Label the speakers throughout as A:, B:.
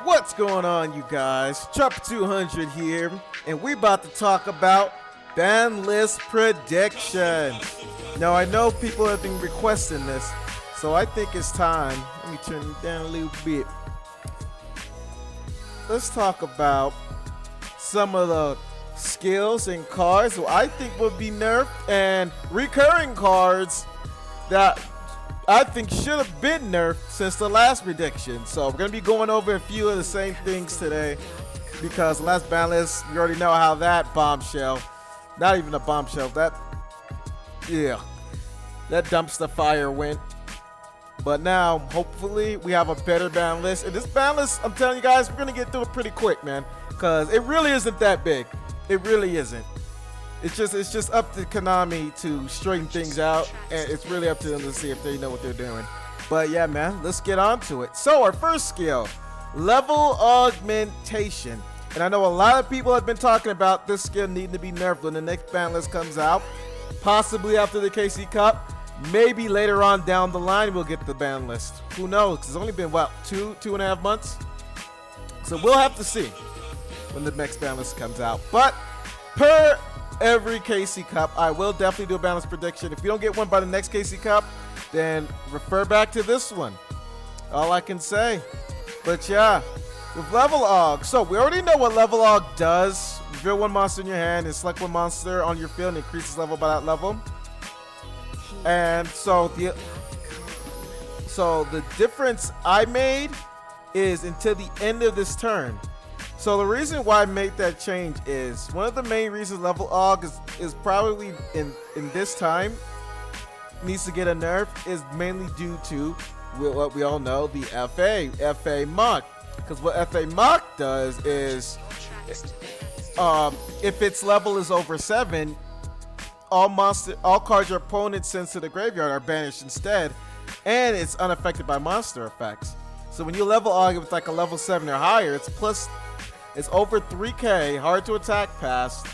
A: What's going on, you guys? Trump 200 here, and we about to talk about ban list predictions. Now, I know people have been requesting this, so I think it's time. Let me turn it down a little bit. Let's talk about some of the skills and cards who I think will be nerfed, and recurring cards that I think should have been nerfed since the last prediction. So we're going to be going over a few of the same things today, because the last ban list, you already know how that bombshell, not even a bombshell, that dumpster fire went. But now, hopefully, we have a better ban list. And this ban list, I'm telling you guys, we're going to get through it pretty quick, man, because it really isn't that big. It really isn't. It's just up to Konami to straighten things out, and it's really up to them to see if they know what they're doing. But yeah, man, let's get on to it. So our first skill, level augmentation. And I know a lot of people have been talking about this skill needing to be nerfed when the next ban list comes out. Possibly after the KC Cup. Maybe later on down the line we'll get the ban list. Who knows? It's only been, what, two and a half months? So we'll have to see when the next ban list comes out. But per every KC Cup, I will definitely do a ban list prediction. If you don't get one by the next KC Cup, then refer back to this one. All I can say. But yeah, with level aug, so we already know what level aug does. Reveal one monster in your hand and select one monster on your field and increases level by that level. And so the difference I made is until the end of this turn. So the reason why I made that change is one of the main reasons level aug is probably in this time needs to get a nerf is mainly due to what we all know, the FA mock. Because what FA mock does is if its level is over 7, all cards your opponent sends to the graveyard are banished instead, and it's unaffected by monster effects. So when you level aug with like a level 7 or higher, it's over 3k, hard to attack past,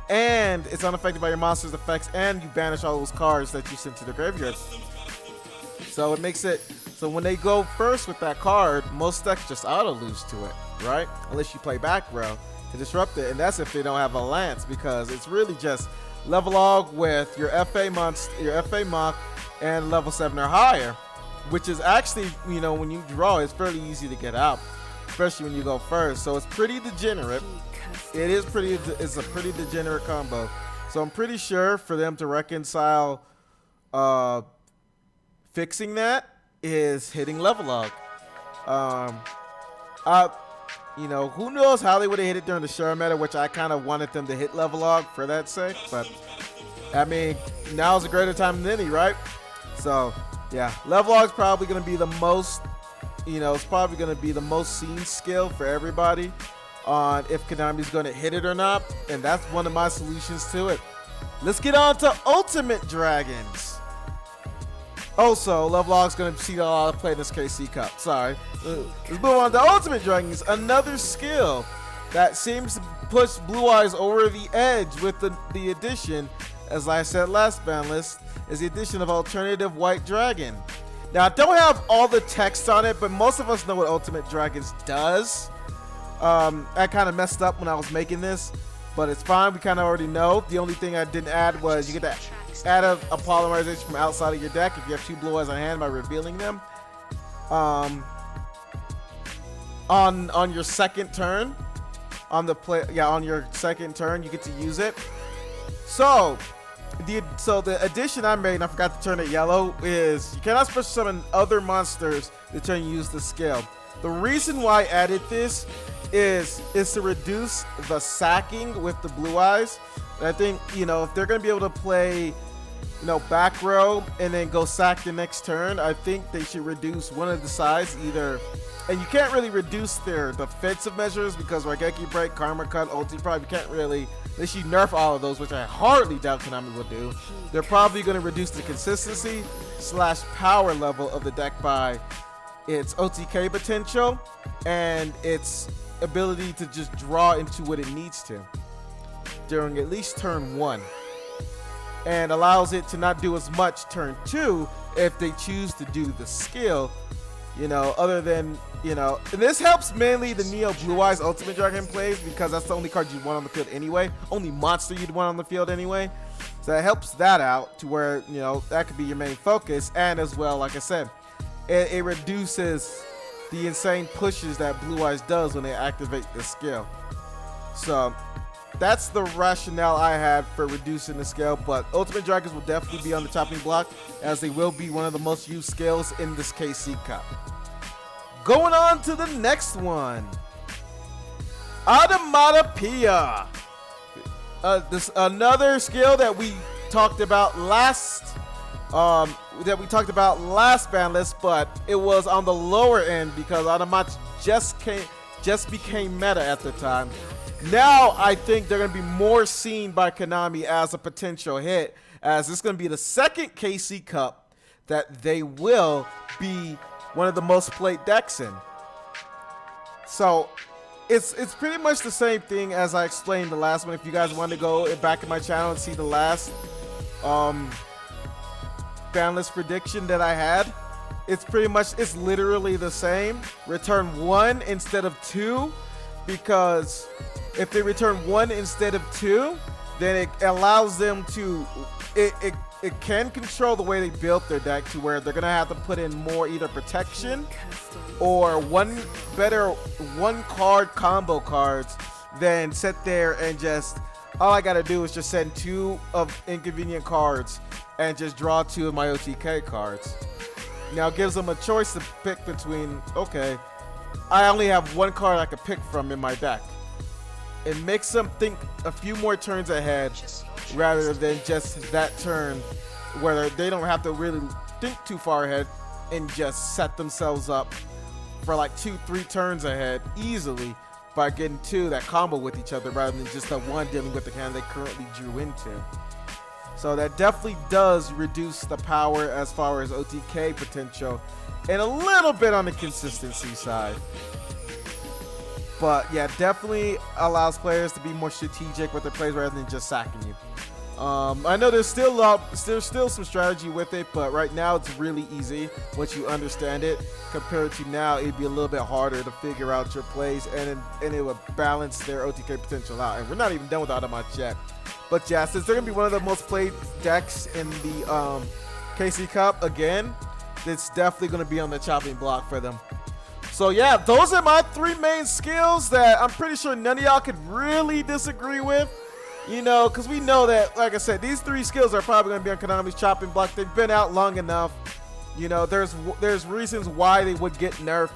A: and it's unaffected by your monster's effects, and you banish all those cards that you sent to the graveyard. So it makes it so when they go first with that card, most decks just auto lose to it, right? Unless you play back row to disrupt it, and that's if they don't have a lance, because it's really just level aug with your FA monster, your FA mock, and level 7 or higher, which is actually, you know, when you draw, it's fairly easy to get out, especially when you go first. So it's pretty degenerate. It's a pretty degenerate combo. So I'm pretty sure for them to reconcile fixing that is hitting level aug. You know, who knows how they would have hit it during the Share meta, which I kind of wanted them to hit level aug for that sake. But, I mean, now's a greater time than any, right? So, yeah, level aug is probably going to be the most, you know, it's probably going to be the most seen skill for everybody on if Konami's going to hit it or not. And that's one of my solutions to it. Let's get on to Ultimate Dragons. Also, level aug is going to see a lot of play in this KC Cup. Sorry. Let's move on to Ultimate Dragons, another skill that seems to push Blue Eyes over the edge with the addition, as I said last ban list, is the addition of Alternative White Dragon. Now, I don't have all the text on it, but most of us know what Ultimate Dragons does. I kind of messed up when I was making this, but it's fine. We kind of already know. The only thing I didn't add was you get to add a polymerization from outside of your deck if you have 2 Blue Eyes on hand by revealing them. On your second turn, on your second turn, you get to use it. So the addition I made, and I forgot to turn it yellow, is you cannot special summon other monsters the turn you use the skill. The reason why I added this is to reduce the sacking with the Blue Eyes. And I think, you know, if they're going to be able to play, you know, back row and then go sack the next turn, I think they should reduce one of the sides either. And you can't really reduce their defensive measures because Raigeki Break, Karma Cut, Ulti probably can't really, unless you nerf all of those, which I hardly doubt Konami will do. They're probably going to reduce the consistency / power level of the deck by its OTK potential and its ability to just draw into what it needs to during at least turn 1, and allows it to not do as much turn 2 if they choose to do the skill, you know, other than You know, and this helps mainly the Neo Blue Eyes Ultimate Dragon plays because that's the only card you'd want on the field anyway. Only monster you'd want on the field anyway. So it helps that out to where, you know, that could be your main focus. And as well, like I said, it reduces the insane pushes that Blue Eyes does when they activate the skill. So that's the rationale I had for reducing the scale, but Ultimate Dragons will definitely be on the chopping block as they will be one of the most used scales in this KC Cup. Going on to the next one. Onomatopoeia. This another skill that we talked about last ban list, but it was on the lower end because Onomat just became meta at the time. Now I think they're going to be more seen by Konami as a potential hit, as this is going to be the second KC Cup that they will be one of the most played decks in. So it's pretty much the same thing as I explained the last one. If you guys want to go back in my channel and see the last ban list prediction that I had, it's literally the same. Return 1 instead of 2, because if they return 1 instead of 2, then it allows them to it can control the way they built their deck to where they're gonna have to put in more either protection or one card combo cards than sit there and just all I gotta do is just send 2 of inconvenient cards and just draw 2 of my OTK cards. Now it gives them a choice to pick between, okay, I only have 1 card I could pick from in my deck. It makes them think a few more turns ahead rather than just that turn where they don't have to really think too far ahead and just set themselves up for like 2-3 turns ahead easily by getting 2 that combo with each other rather than just the 1 dealing with the hand they currently drew into. So that definitely does reduce the power as far as OTK potential and a little bit on the consistency side. But yeah, definitely allows players to be more strategic with their plays rather than just sacking you. I know there's still some strategy with it, but right now it's really easy once you understand it. Compared to now, it'd be a little bit harder to figure out your plays, and it would balance their OTK potential out. And we're not even done with Autobots yet. But yeah, since they're gonna be one of the most played decks in the KC Cup again, it's definitely gonna be on the chopping block for them. So yeah, those are my 3 main skills that I'm pretty sure none of y'all could really disagree with. You know, because we know that, like I said, these 3 skills are probably going to be on Konami's chopping block. They've been out long enough. You know, there's reasons why they would get nerfed.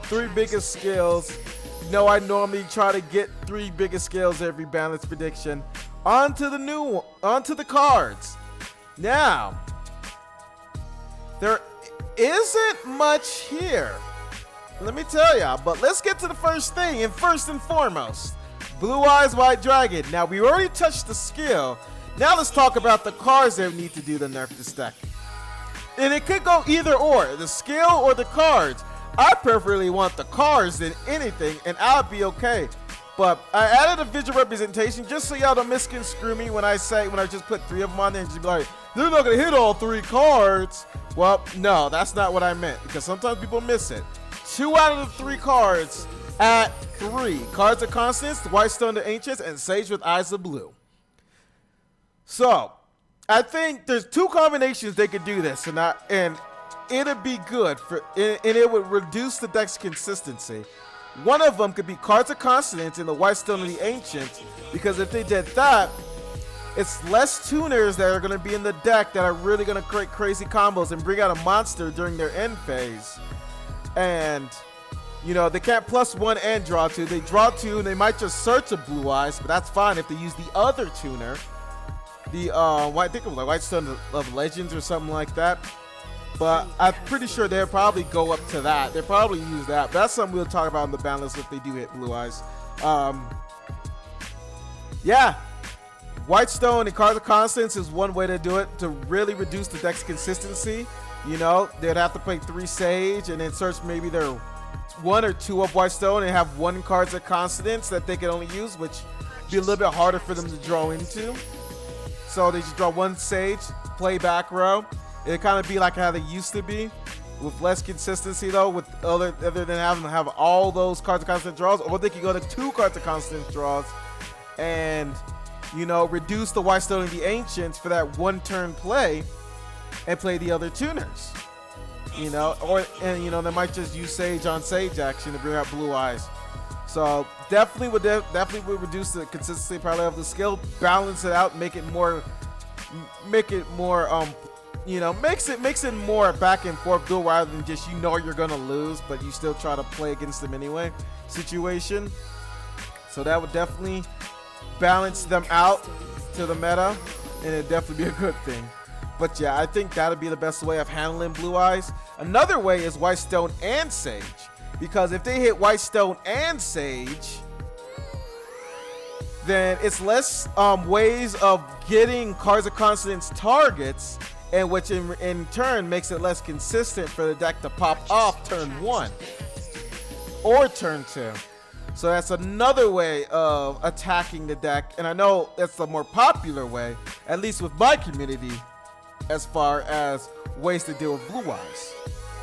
A: 3 biggest skills. You know, I normally try to get 3 biggest skills every balance prediction. Onto the cards. Now, there isn't much here. Let me tell y'all, but let's get to the first thing, and first and foremost, Blue Eyes White Dragon. Now, we already touched the skill. Now let's talk about the cards that need to do the nerf this deck. And it could go either or, the skill or the cards. I preferably want the cards than anything, and I'll be okay. But I added a visual representation just so y'all don't misconstrue me when I just put 3 of them on there and just be like, they're not gonna hit all 3 cards. Well, no, that's not what I meant, because sometimes people miss it. 2 out of the 3 cards at 3. Cards of Constance, Whitestone the Ancients, and Sage with Eyes of Blue. So, I think there's 2 combinations they could do this, and it'd be good, and it would reduce the deck's consistency. One of them could be Cards of Constance and the Whitestone of the Ancients, because if they did that, it's less tuners that are going to be in the deck that are really going to create crazy combos and bring out a monster during their end phase. And, you know, they can't +1 and draw 2. They draw 2 and they might just search a Blue Eyes, but that's fine if they use the other tuner. I think it was like Whitestone of Legends or something like that. But I'm pretty sure they'll probably go up to that. They'll probably use that. But that's something we'll talk about in the ban list if they do hit Blue Eyes. Yeah. Whitestone and Cards of Constance is one way to do it to really reduce the deck's consistency. You know, they'd have to play 3 Sage and then search maybe their 1 or 2 of Whitestone and have 1 Cards of Constance that they can only use, which be a little bit harder for them to draw into. So they just draw 1 Sage, play back row. It kind of be like how they used to be. with less consistency though, with other than having to have all those cards of constant draws, or they can go to 2 cards of constant draws and, you know, reduce the Whitestone and the Ancients for that 1 turn play and play the other tuners. You know, and you know, they might just use Sage on Sage action to bring out Blue Eyes. So definitely would reduce the consistency probably of the skill, balance it out, make it more you know, makes it more back and forth duel rather than just, you know, you're gonna lose but you still try to play against them anyway situation. So that would definitely balance them out to the meta, and it'd definitely be a good thing. But yeah, I think that'd be the best way of handling Blue Eyes. Another way is Whitestone and Sage, because if they hit Whitestone and Sage, then it's less ways of getting cards of consonance targets, and which in turn makes it less consistent for the deck to pop off turn 1 or turn 2. So that's another way of attacking the deck, and I know that's the more popular way, at least with my community, as far as ways to deal with Blue Eyes.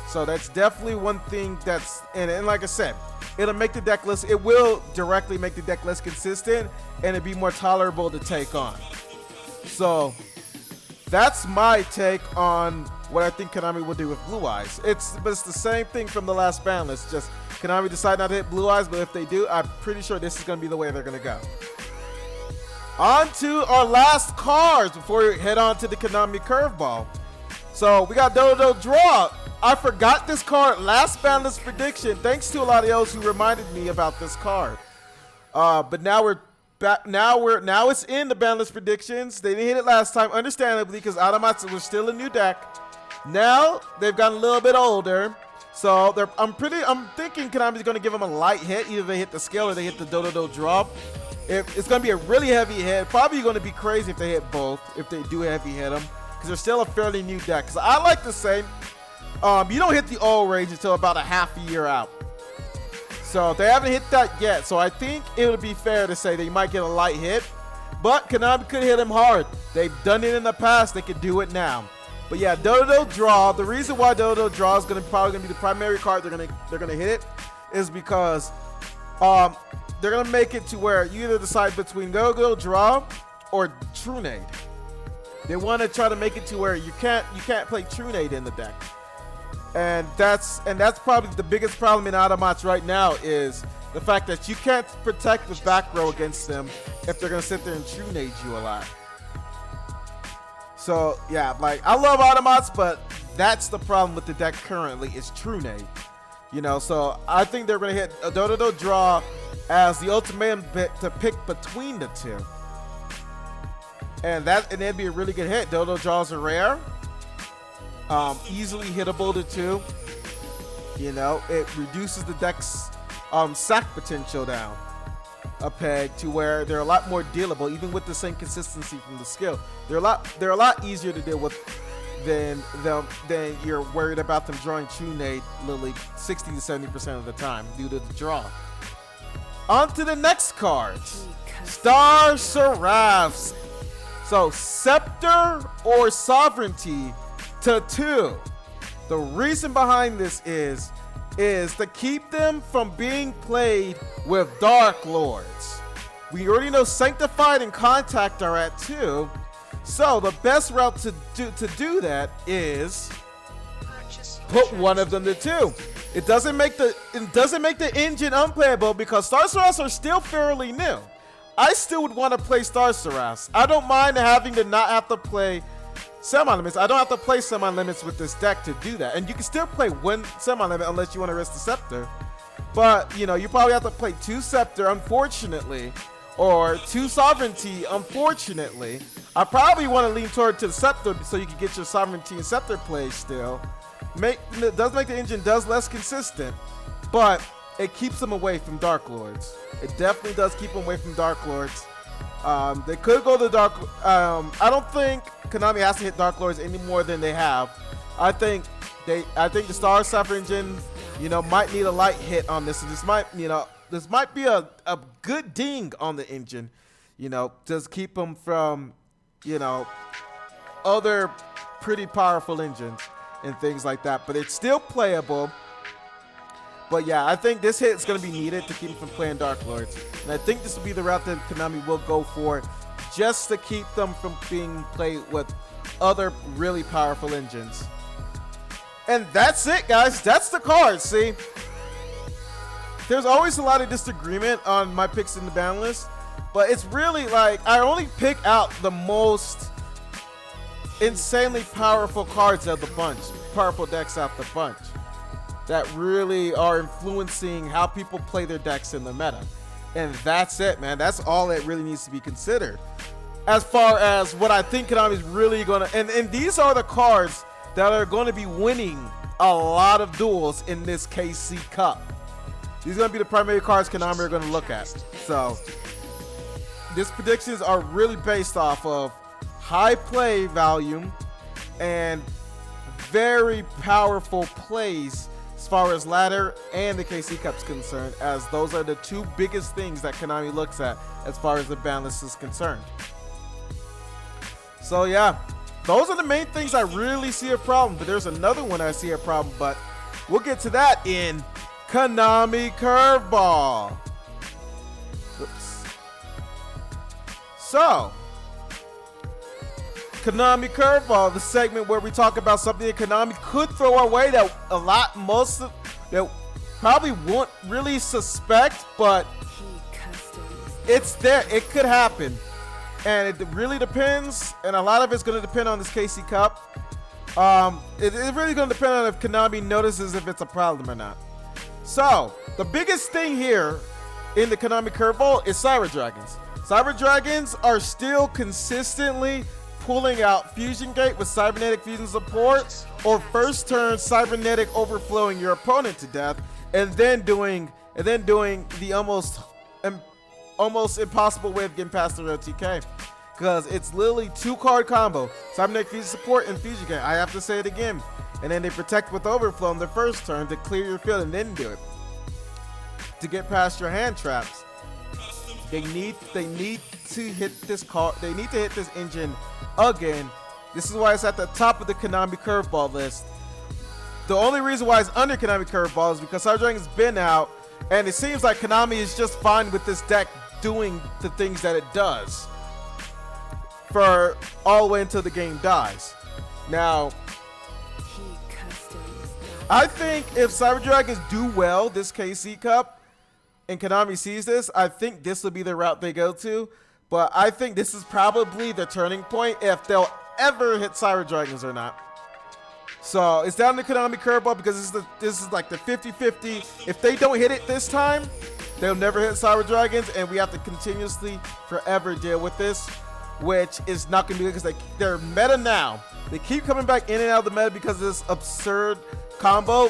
A: So that's definitely one thing that's, and like I said, it'll make the deck less, it will directly make the deck less consistent, and it'd be more tolerable to take on. So that's my take on what I think Konami will do with Blue Eyes. But it's the same thing from the last ban list, just Konami decide not to hit Blue Eyes, but if they do, I'm pretty sure this is going to be the way they're going to go. On to our last cards before we head on to the Konami curveball. So we got Dodo Draw. I forgot this card last ban list prediction, thanks to a lot of those who reminded me about this card. But now we're back. Now it's in the ban list predictions. They didn't hit it last time, understandably, because Autobots was still a new deck. Now they've gotten a little bit older, so I'm thinking Konami's going to give them a light hit. Either they hit the scale or they hit the Dodo Draw. It's going to be a really heavy hit. Probably going to be crazy if they hit both, if they do heavy hit them, because they're still a fairly new deck. So I like to say, you don't hit the old range until about a half a year out. So they haven't hit that yet. So I think it would be fair to say that you might get a light hit, but Konami could hit him hard. They've done it in the past. They could do it now. But yeah, Dodo Draw. The reason why Dodo Draw is probably going to be the primary card they're going to hit it is because they're going to make it to where you either decide between Dodo Draw or Trunade. They want to try to make it to where you can't play Trunade in the deck. And that's probably the biggest problem in Autobots right now, is the fact that you can't protect the back row against them if they're going to sit there and Trunade you a lot. So yeah, like, I love Autobots, but that's the problem with the deck currently, is Trunade. You know, so I think they're going to hit a Dodo Draw as the ultimatum bit to pick between the two. And that'd be a really good hit. Dodo Draws are rare. Easily hittable to 2. You know, it reduces the deck's sack potential down a peg to where they're a lot more dealable, even with the same consistency from the skill. They're a lot easier to deal with than you're worried about them drawing Trunade literally 60 to 70% of the time due to the draw. On to the next card, Star Seraphs. So Scepter or Sovereignty to 2. The reason behind this is to keep them from being played with Dark Lords. We already know Sanctified and Contact are at 2. So the best route to do that is put one of them to 2. It doesn't make the engine unplayable because Star Seraphs are still fairly new. I still would want to play Star Seraphs. I don't mind having to not have to play semi-limits. I don't have to play semi-limits with this deck to do that. And you can still play one semi-limit unless you want to risk the Scepter. But, you know, you probably have to play 2 Scepter, unfortunately, or 2 Sovereignty, unfortunately. I probably want to lean toward to the Scepter so you can get your Sovereignty and Scepter plays still. It does make the engine less consistent, but it keeps them away from Dark Lords. It definitely does keep them away from Dark Lords. They could go to Dark. I don't think Konami has to hit Dark Lords any more than they have. I think the Star Seraph engine, you know, might need a light hit on this. And this might be a good ding on the engine. You know, just keep them from, you know, other pretty powerful engines. and things like that. But it's still playable. But yeah, I think this hit is going to be needed to keep him from playing Dark Lords. And I think this will be the route that Konami will go for, just to keep them from being played with other really powerful engines. And that's it, guys. That's the card. See, there's always a lot of disagreement on my picks in the ban list, but it's really like I only pick out the most insanely powerful cards out of the bunch, powerful decks out the bunch, that really are influencing how people play their decks in the meta. And that's it, man. That's all that really needs to be considered. As far as what I think Konami's really gonna, and these are the cards that are going to be winning a lot of duels in this KC Cup. These are going to be the primary cards Konami are going to look at. So these predictions are really based off of high play volume and very powerful plays as far as ladder and the KC Cup's concerned, as those are the two biggest things that Konami looks at as far as the ban list is concerned. So yeah, those are the main things I really see a problem, but there's another one I see a problem, but we'll get to that in Konami Curveball. Oops. So, Konami Curveball, the segment where we talk about something that Konami could throw our way that that probably won't really suspect, but it's there. It could happen. And it really depends, and a lot of it's going to depend on this KC Cup. It's really going to depend on if Konami notices if it's a problem or not. So, the biggest thing here in the Konami Curveball is Cyber Dragons. Cyber Dragons are still consistently pulling out Fusion Gate with Cybernetic Fusion support, or first turn Cybernetic overflowing your opponent to death, and then doing the almost impossible way of getting past the OTK, because it's literally 2-card combo, Cybernetic Fusion support and Fusion Gate. I have to say it again. And then they protect with overflow on the first turn to clear your field and then do it to get past your hand traps. They need to hit this card. They need to hit this engine again. This is why it's at the top of the Konami Curveball list. The only reason why it's under Konami Curveball is because Cyber Dragon's been out, and it seems like Konami is just fine with this deck doing the things that it does for all the way until the game dies. Now, I think if Cyber Dragons do well this KC Cup and Konami sees this, I think this will be the route they go to. But I think this is probably the turning point if they'll ever hit Cyber Dragons or not. So it's down to Konami Curveball because this is like the 50-50. If they don't hit it this time, they'll never hit Cyber Dragons, and we have to continuously forever deal with this, which is not going to be good because they're meta now. They keep coming back in and out of the meta because of this absurd combo.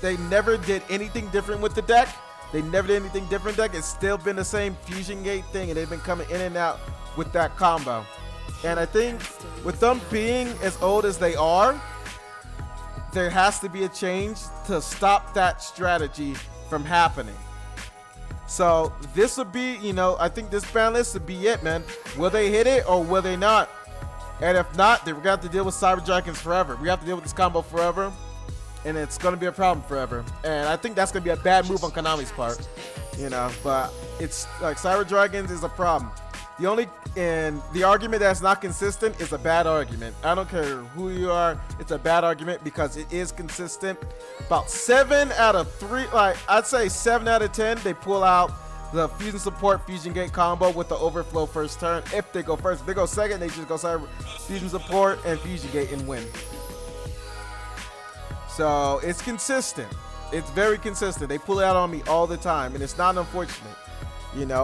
A: They never did anything different with the deck. They never did anything different deck. It's still been the same Fusion Gate thing, and they've been coming in and out with that combo. And I think with them being as old as they are, there has to be a change to stop that strategy from happening. So this would be, I think this ban list would be it, man. Will they hit it or will they not? And if not, then we're going to have to deal with Cyber Dragons forever. We have to deal with this combo forever, and it's going to be a problem forever. And I think that's going to be a bad move on Konami's part, but it's like Cyber Dragons is a problem. The argument that's not consistent is a bad argument. I don't care who you are, it's a bad argument because it is consistent. About 7 out of 3, I'd say 7 out of 10, they pull out the Fusion Support, Fusion Gate combo with the overflow first turn. If they go first, if they go second, they just go Fusion Support and Fusion Gate and win. So it's consistent. It's very consistent. They pull it out on me all the time, and it's not unfortunate.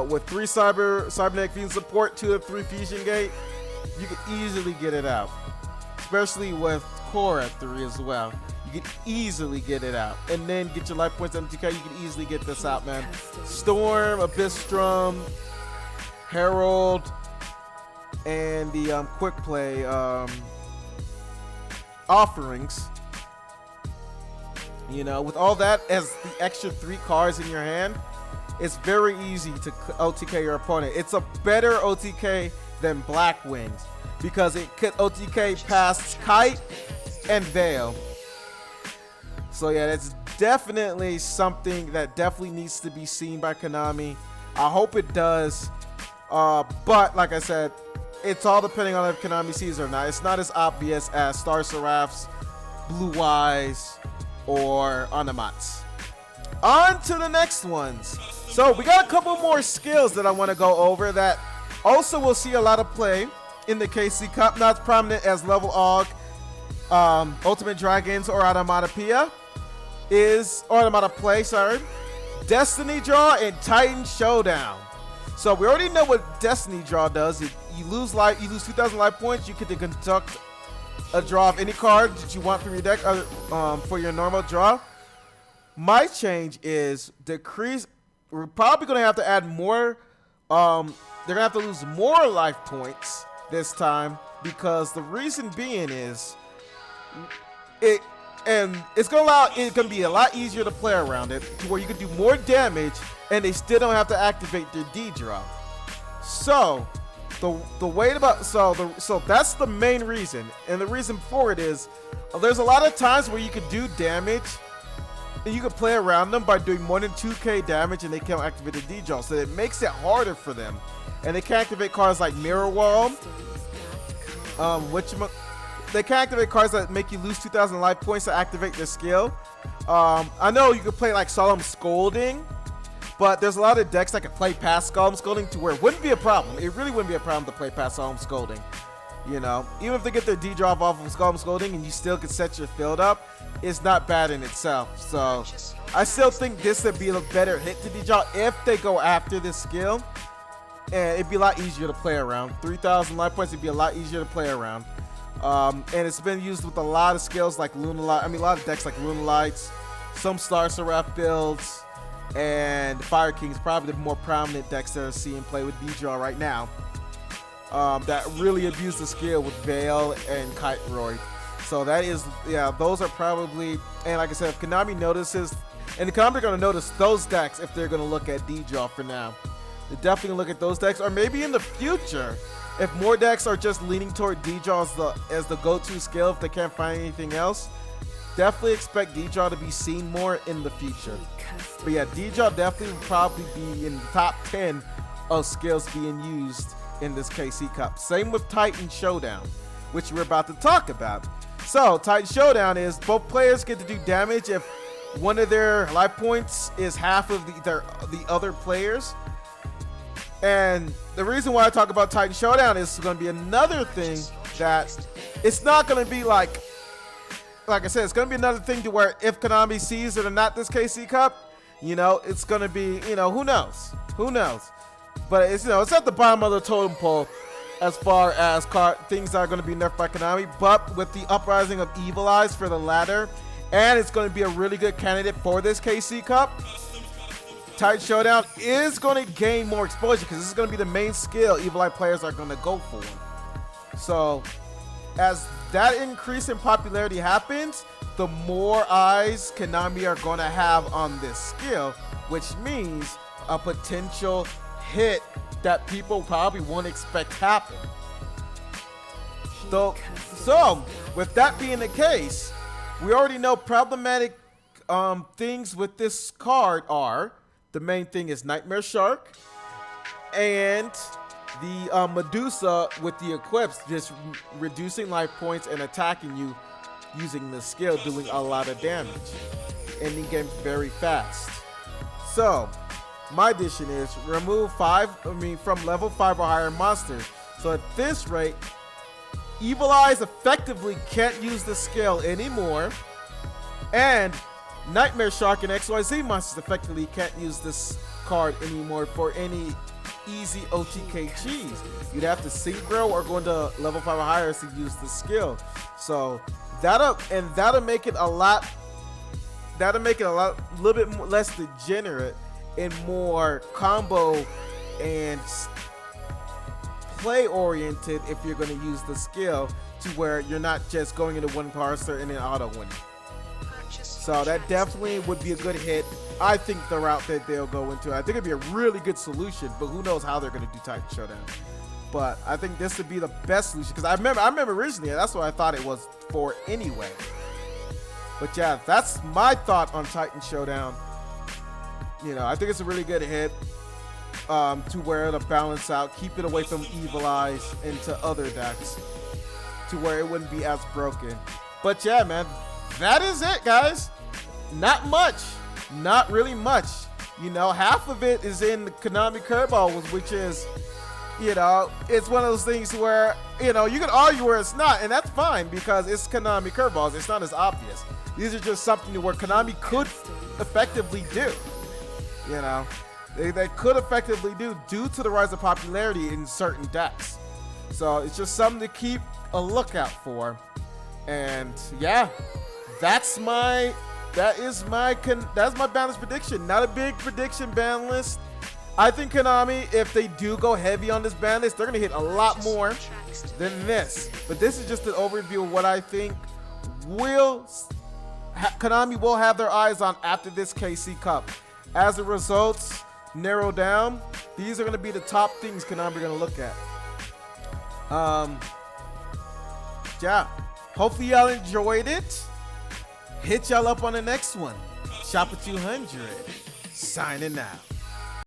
A: With 3 Cybernetic Fusion support, 2 of 3 Fusion Gate, you can easily get it out. Especially with Core at 3 as well. You can easily get it out. And then get your life points MTK, you can easily get this out, man. Storm, Abyssstrom, Herald, and the quick play offerings. With all that as the extra 3 cards in your hand, it's very easy to OTK your opponent. It's a better OTK than Black Wings because it could OTK past Kite and Veil. So yeah, that's definitely something that definitely needs to be seen by Konami. I hope it does. But like I said, it's all depending on if Konami sees it or not. It's not as obvious as Star Seraphs, Blue Eyes, or Onomats. On to the next ones. So we got a couple more skills that I want to go over that also will see a lot of play in the KC Cup. Not as prominent as Level Aug, Ultimate Dragons, or Onomatopoeia is, or Onomatopoeia, sorry. Destiny Draw and Titan Showdown. So we already know what Destiny Draw does. You lose 2,000 life points. You can conduct a draw of any card that you want from your deck for your normal draw. My change is decrease. We're probably going to have to add more. They're going to have to lose more life points this time, because the reason being is it's going to be a lot easier to play around it, to where you can do more damage and they still don't have to activate their D draw. So the way about so that's the main reason, and the reason for it is there's a lot of times where you could do damage and you can play around them by doing more than 2k damage and they can't activate the D draw, so it makes it harder for them. And they can activate cards like Mirror Wall, they can activate cards that make you lose 2,000 life points to activate their skill. I know you could play like Solemn Scolding, but there's a lot of decks that can play past Solemn Scolding to where it wouldn't be a problem. It really wouldn't be a problem to play past Solemn Scolding. You know, even if they get their D drop off of Solemn Scolding and you still can set your field up, it's not bad in itself. So I still think this would be a better hit to D draw if they go after this skill. And it'd be a lot easier to play around. 3,000 life points would be a lot easier to play around. And it's been used with a lot of skills like Lunalight. I mean, a lot of decks like Lunalights, some Star Seraph builds, and Fire King's probably the more prominent decks that are seeing play with D-Draw right now. That really abuse the skill with Veil and Kite-Royd. So that is, yeah, those are probably, and like I said, if Konami notices, and Konami are going to notice those decks if they're going to look at D-Draw for now. They definitely look at those decks, or maybe in the future, if more decks are just leaning toward D-Draw as the go-to skill if they can't find anything else, definitely expect D-Draw to be seen more in the future. But yeah, D-Draw definitely would probably be in the top 10 of skills being used in this KC Cup. Same with Titan Showdown, which we're about to talk about. So Titan Showdown is both players get to do damage if one of their life points is half of the other players. And the reason why I talk about Titan Showdown is going to be another thing that it's not going to be like I said, it's going to be another thing to where if Konami sees it or not this KC Cup, you know, it's going to be, you know, who knows? Who knows? But it's, you know, it's at the bottom of the totem pole as far as things that are going to be nerfed by Konami. But with the uprising of Evil Eyes for the latter, and it's going to be a really good candidate for this KC Cup, Titan Showdown is going to gain more exposure because this is going to be the main skill Evil Eye players are going to go for. So as that increase in popularity happens, the more eyes Konami are going to have on this skill, which means a potential hit that people probably won't expect happen. So with that being the case, we already know problematic things with this card are, the main thing is Nightmare Shark and the Medusa with the Eclipse, just reducing life points and attacking you using the skill, doing a lot of damage. Ending games very fast. So my addition is remove from level 5 or higher monsters. So at this rate, Evil Eyes effectively can't use the skill anymore, and Nightmare Shark and XYZ monsters effectively can't use this card anymore for any easy OTK cheese. You'd have to synchro or go into level 5 or higher to use the skill. So that'll make it a little bit more, less degenerate and more combo and play oriented if you're going to use the skill, to where you're not just going into one parser and then auto winning. So that definitely would be a good hit. I think the route that they'll go into, I think it'd be a really good solution, but who knows how they're going to do Titan Showdown. But I think this would be the best solution because I remember originally that's what I thought it was for anyway. But yeah, that's my thought on Titan Showdown. You know, I think it's a really good hit to where it'll balance out, keep it away from Evil Eyes into other decks to where it wouldn't be as broken. But yeah, man, that is it, guys. Not much, not really much. You know, half of it is in the Konami curveball, which is, you know, it's one of those things where, you know, you can argue where it's not, and that's fine because it's Konami curveballs. It's not as obvious. These are just something where Konami could effectively do. You know, they could effectively do due to the rise of popularity in certain decks. So it's just something to keep a lookout for. And yeah, that's my ban list prediction. Not a big prediction ban list. I think Konami, if they do go heavy on this ban list, they're gonna hit a lot more than this. But this is just an overview of what I think Konami will have their eyes on after this KC Cup. As the results narrow down, these are gonna be the top things Konami are gonna look at. Yeah, hopefully y'all enjoyed it. Hit y'all up on the next one. Shopper 200 signing out.